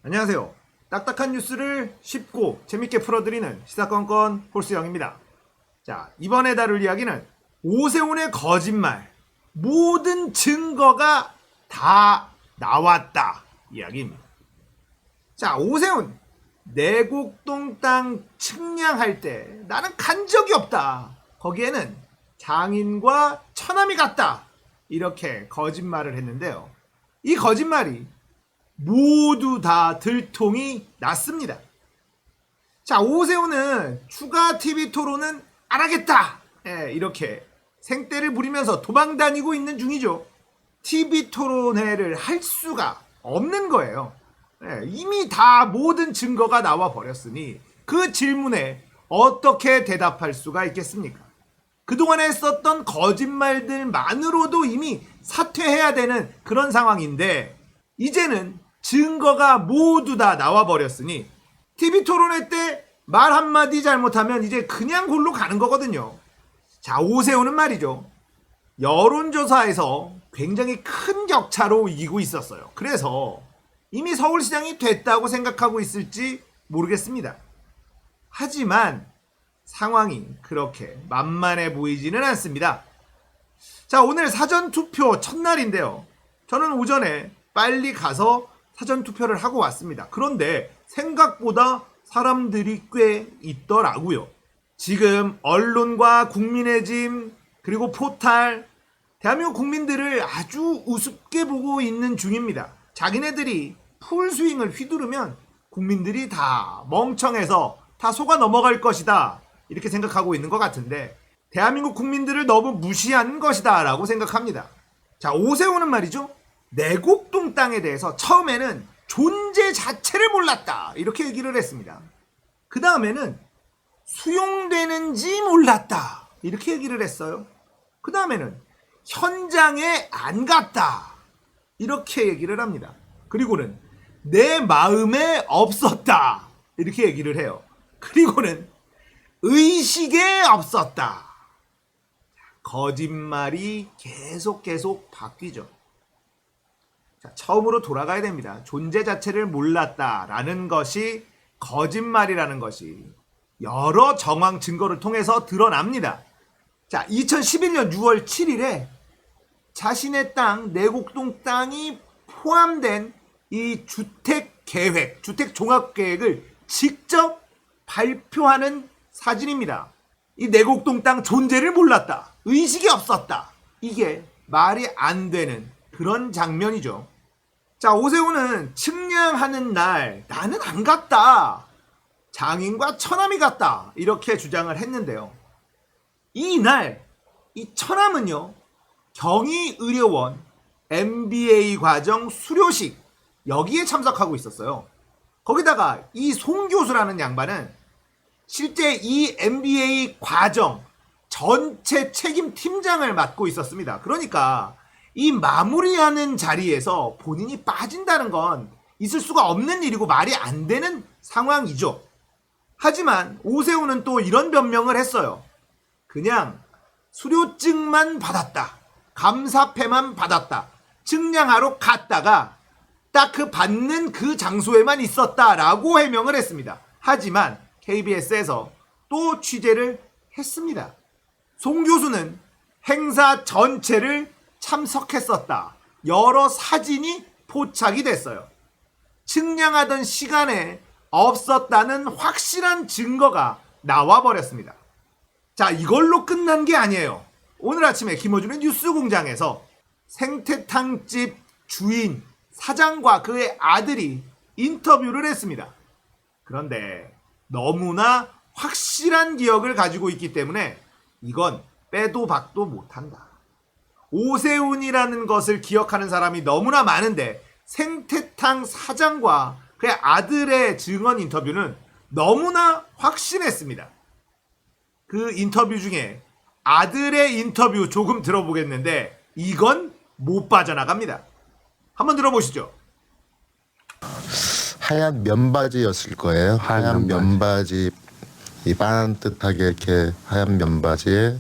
안녕하세요. 딱딱한 뉴스를 쉽고 재밌게 풀어드리는 시사건건 홀수영입니다. 자, 이번에 다룰 이야기는 오세훈의 거짓말, 모든 증거가 다 나왔다 이야기입니다. 자, 오세훈 내곡동 땅 측량할 때 나는 간 적이 없다. 거기에는 장인과 처남이 갔다. 이렇게 거짓말을 했는데요. 이 거짓말이 모두 다 들통이 났습니다. 자, 오세훈은 추가 TV 토론은 안 하겠다. 이렇게 생떼를 부리면서 도망다니고 있는 중이죠. TV 토론회를 할 수가 없는 거예요. 이미 다 모든 증거가 나와 버렸으니 그 질문에 어떻게 대답할 수가 있겠습니까? 그동안에 썼던 거짓말들만으로도 이미 사퇴해야 되는 그런 상황인데 이제는 증거가 모두 다 나와버렸으니 TV 토론회 때 말 한마디 잘못하면 이제 그냥 골로 가는 거거든요. 자, 오세훈은 말이죠. 여론조사에서 굉장히 큰 격차로 이기고 있었어요. 그래서 이미 서울시장이 됐다고 생각하고 있을지 모르겠습니다. 하지만 상황이 그렇게 만만해 보이지는 않습니다. 자, 오늘 사전투표 첫날인데요. 저는 오전에 빨리 가서 사전투표를 하고 왔습니다. 그런데 생각보다 사람들이 꽤 있더라고요. 지금 언론과 국민의 짐 그리고 포탈 대한민국 국민들을 아주 우습게 보고 있는 중입니다. 자기네들이 풀스윙을 휘두르면 국민들이 다 멍청해서 다 속아 넘어갈 것이다 이렇게 생각하고 있는 것 같은데 대한민국 국민들을 너무 무시한 것이다 라고 생각합니다. 자, 오세훈은 말이죠. 내곡동 땅에 대해서 처음에는 존재 자체를 몰랐다 이렇게 얘기를 했습니다. 그 다음에는 수용되는지 몰랐다 이렇게 얘기를 했어요. 그 다음에는 현장에 안 갔다 이렇게 얘기를 합니다. 그리고는 내 마음에 없었다 이렇게 얘기를 해요. 그리고는 의식에 없었다. 거짓말이 계속 바뀌죠. 자, 처음으로 돌아가야 됩니다. 존재 자체를 몰랐다라는 것이 거짓말이라는 것이 여러 정황 증거를 통해서 드러납니다. 자, 2011년 6월 7일에 자신의 땅, 내곡동 땅이 포함된 이 주택 계획, 주택 종합 계획을 직접 발표하는 사진입니다. 이 내곡동 땅 존재를 몰랐다. 의식이 없었다. 이게 말이 안 되는 그런 장면이죠. 자, 오세훈은 측량하는 날 나는 안 갔다. 장인과 처남이 갔다. 이렇게 주장을 했는데요. 이날 이 처남은요. 경희의료원 MBA 과정 수료식 여기에 참석하고 있었어요. 거기다가 이 송 교수라는 양반은 실제 이 MBA 과정 전체 책임 팀장을 맡고 있었습니다. 그러니까 이 마무리하는 자리에서 본인이 빠진다는 건 있을 수가 없는 일이고 말이 안 되는 상황이죠. 하지만 오세훈은 또 이런 변명을 했어요. 그냥 수료증만 받았다. 감사패만 받았다. 측량하러 갔다가 딱 그 받는 그 장소에만 있었다라고 해명을 했습니다. 하지만 KBS에서 또 취재를 했습니다. 송 교수는 행사 전체를 참석했었다. 여러 사진이 포착이 됐어요. 측량하던 시간에 없었다는 확실한 증거가 나와버렸습니다. 자, 이걸로 끝난 게 아니에요. 오늘 아침에 김어준의 뉴스공장에서 생태탕집 주인, 사장과 그의 아들이 인터뷰를 했습니다. 그런데 너무나 확실한 기억을 가지고 있기 때문에 이건 빼도 박도 못한다. 오세훈이라는 것을 기억하는 사람이 너무나 많은데 생태탕 사장과 그의 아들의 증언 인터뷰는 너무나 확신했습니다. 그 인터뷰 중에 아들의 인터뷰 조금 들어보겠는데 이건 못 빠져나갑니다. 한번 들어보시죠. 하얀 면바지였을 거예요. 하얀 면바지, 이 반듯하게 이렇게 하얀 면바지에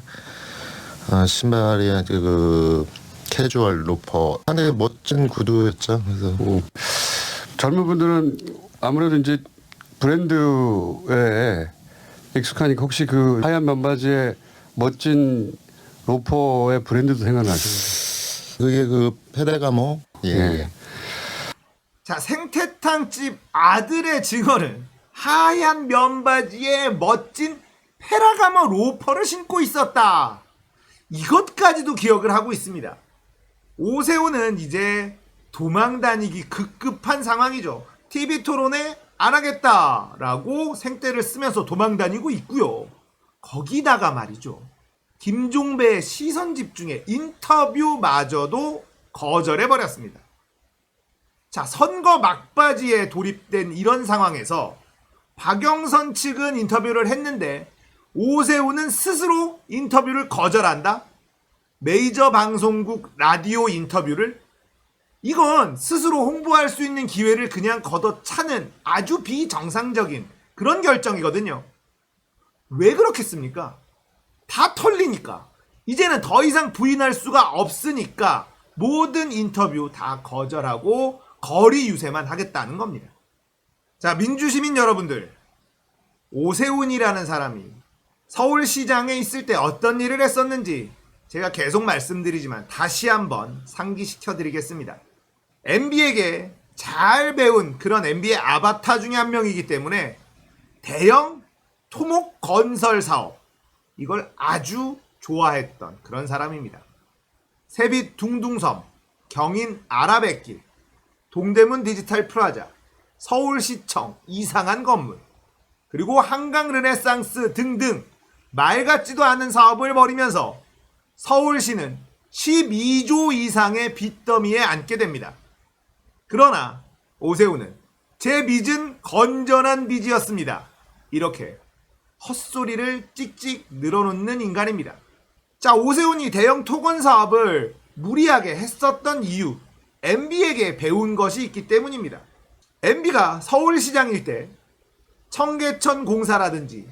신발이 그 캐주얼 로퍼. 상당히 멋진 구두였죠. 그래서 젊은 분들은 아무래도 이제 브랜드에 익숙하니까 혹시 그 하얀 면바지에 멋진 로퍼의 브랜드도 생각나시나요? 그게 그 페레가모. 예. 예. 자, 생태탕집 아들의 증언은 하얀 면바지에 멋진 페라가모 로퍼를 신고 있었다. 이것까지도 기억을 하고 있습니다. 오세훈은 이제 도망 다니기 급급한 상황이죠. TV 토론에 안 하겠다라고 생떼를 쓰면서 도망 다니고 있고요. 거기다가 말이죠. 김종배의 시선 집중의 인터뷰마저도 거절해버렸습니다. 자, 선거 막바지에 돌입된 이런 상황에서 박영선 측은 인터뷰를 했는데 오세훈은 스스로 인터뷰를 거절한다? 메이저 방송국 라디오 인터뷰를? 이건 스스로 홍보할 수 있는 기회를 그냥 걷어차는 아주 비정상적인 그런 결정이거든요. 왜 그렇겠습니까? 다 털리니까. 이제는 더 이상 부인할 수가 없으니까 모든 인터뷰 다 거절하고 거리 유세만 하겠다는 겁니다. 자, 민주시민 여러분들, 오세훈이라는 사람이 서울시장에 있을 때 어떤 일을 했었는지 제가 계속 말씀드리지만 다시 한번 상기시켜 드리겠습니다. MB에게 잘 배운 그런 MB의 아바타 중에 한 명이기 때문에 대형 토목 건설 사업, 이걸 아주 좋아했던 그런 사람입니다. 세빛 둥둥섬, 경인 아라뱃길, 동대문 디지털 프라자, 서울시청 이상한 건물, 그리고 한강 르네상스 등등 말 같지도 않은 사업을 벌이면서 서울시는 12조 이상의 빚더미에 앉게 됩니다. 그러나 오세훈은 제 빚은 건전한 빚이었습니다. 이렇게 헛소리를 찍찍 늘어놓는 인간입니다. 자, 오세훈이 대형 토건 사업을 무리하게 했었던 이유, MB에게 배운 것이 있기 때문입니다. MB가 서울시장일 때 청계천 공사라든지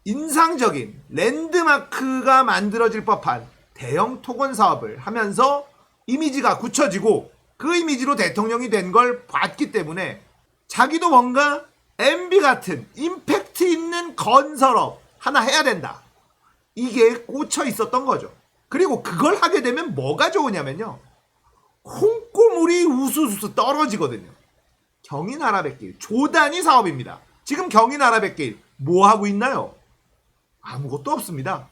인상적인 랜드마크가 만들어질 법한 대형 토건 사업을 하면서 이미지가 굳혀지고 그 이미지로 대통령이 된 걸 봤기 때문에 자기도 뭔가 MB 같은 임팩트 있는 건설업 하나 해야 된다. 이게 꽂혀 있었던 거죠. 그리고 그걸 하게 되면 뭐가 좋으냐면요. 콩고물이 우수수 떨어지거든요. 경인 아라뱃길 조단위 사업입니다. 지금 경인 아라뱃길 뭐 하고 있나요? 아무것도 없습니다.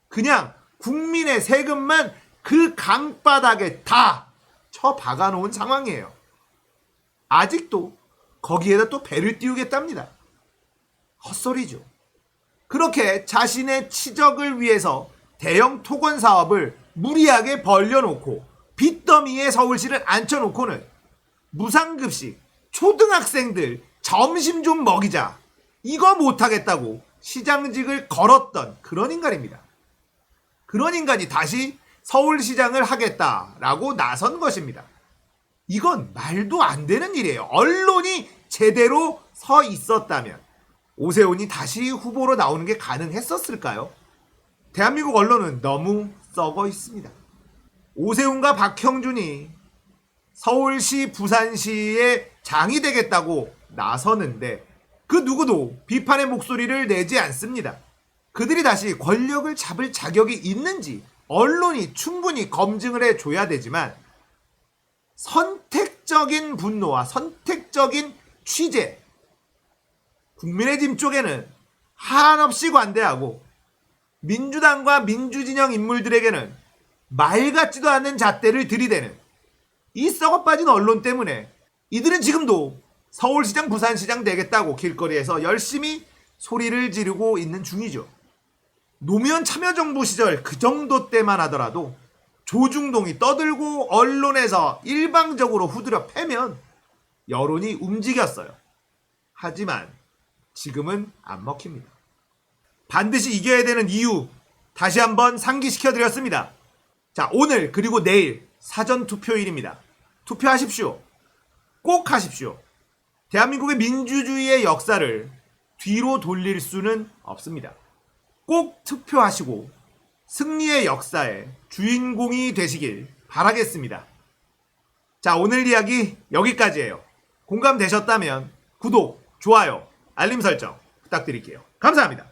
그냥 국민의 세금만 그 강바닥에 다 쳐박아 놓은 상황이에요. 아직도 거기에다 또 배를 띄우겠답니다. 헛소리죠. 그렇게 자신의 치적을 위해서 대형 토건 사업을 무리하게 벌려놓고 빚더미에 서울시를 앉혀놓고는 무상급식 초등학생들 점심 좀 먹이자, 이거 못하겠다고 시장직을 걸었던 그런 인간입니다. 그런 인간이 다시 서울시장을 하겠다라고 나선 것입니다. 이건 말도 안 되는 일이에요. 언론이 제대로 서 있었다면 오세훈이 다시 후보로 나오는 게 가능했었을까요? 대한민국 언론은 너무 썩어 있습니다. 오세훈과 박형준이 서울시, 부산시의 장이 되겠다고 나서는데 그 누구도 비판의 목소리를 내지 않습니다. 그들이 다시 권력을 잡을 자격이 있는지 언론이 충분히 검증을 해줘야 되지만 선택적인 분노와 선택적인 취재, 국민의힘 쪽에는 한없이 관대하고 민주당과 민주진영 인물들에게는 말 같지도 않은 잣대를 들이대는 이 썩어빠진 언론 때문에 이들은 지금도 서울시장, 부산시장 되겠다고 길거리에서 열심히 소리를 지르고 있는 중이죠. 노무현 참여정부 시절 그 정도 때만 하더라도 조중동이 떠들고 언론에서 일방적으로 후드려 패면 여론이 움직였어요. 하지만 지금은 안 먹힙니다. 반드시 이겨야 되는 이유 다시 한번 상기시켜드렸습니다. 자, 오늘 그리고 내일 사전투표일입니다. 투표하십시오. 꼭 하십시오. 대한민국의 민주주의의 역사를 뒤로 돌릴 수는 없습니다. 꼭 투표하시고 승리의 역사의 주인공이 되시길 바라겠습니다. 자, 오늘 이야기 여기까지예요. 공감되셨다면 구독, 좋아요, 알림 설정 부탁드릴게요. 감사합니다.